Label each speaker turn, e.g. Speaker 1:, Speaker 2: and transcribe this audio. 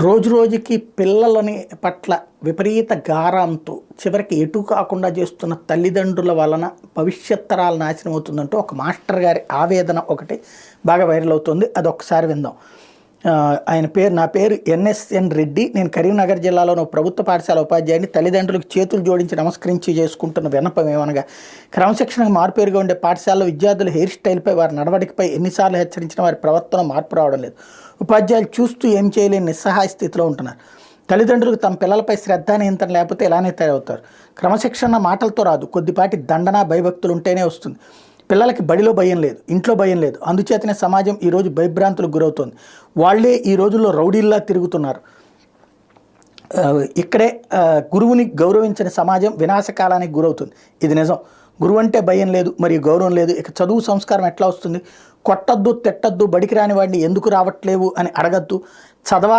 Speaker 1: రోజు రోజుకి పిల్లలని పట్ల విపరీత గారంతో చివరికి ఎటు కాకుండా చేస్తున్న తల్లిదండ్రుల వలన భవిష్యత్ తరాలు నాశనం అవుతుందంటూ ఒక మాస్టర్ గారి ఆవేదన ఒకటి బాగా వైరల్ అవుతుంది. అది ఒక్కసారి విందాం. నా పేరు ఎన్ఎస్ఎన్ రెడ్డి. నేను కరీంనగర్ జిల్లాలోని ప్రభుత్వ పాఠశాల ఉపాధ్యాయుని. తల్లిదండ్రులకు చేతులు జోడించి నమస్కరించి చేసుకుంటున్న విన్నపం ఏమనగా, క్రమశిక్షణకు మారుపేరుగా ఉండే పాఠశాలలో విద్యార్థుల హెయిర్ స్టైల్పై, వారి నడవడికపై ఎన్నిసార్లు హెచ్చరించినా వారి ప్రవర్తన మార్పు రావడం లేదు. ఉపాధ్యాయులు చూస్తూ ఏం చేయలేని నిస్సహాయ స్థితిలో ఉంటున్నారు. తల్లిదండ్రులకు తమ పిల్లలపై శ్రద్ధ నియంత్రణ లేకపోతే ఇలానే తయారవుతారు. క్రమశిక్షణ మాటలతో రాదు, కొద్దిపాటి దండన భయభక్తులు ఉంటేనే వస్తుంది. పిల్లలకి బడిలో భయం లేదు, ఇంట్లో భయం లేదు. అందుచేతనే సమాజం ఈరోజు భయభ్రాంతులకు గురవుతుంది. వాళ్లే ఈ రోజుల్లో రౌడీల్లా తిరుగుతున్నారు. ఇక్కడే గురువుని గౌరవించిన సమాజం వినాశకాలానికి గురవుతుంది. ఇది నిజం. గురువు అంటే భయం లేదు, మరియు గౌరవం లేదు. ఇక చదువు సంస్కారం ఎట్లా వస్తుంది? కొట్టద్దు, తిట్టద్దు, బడికి రాని వాడిని ఎందుకు రావట్లేవు అని అడగద్దు. చదవ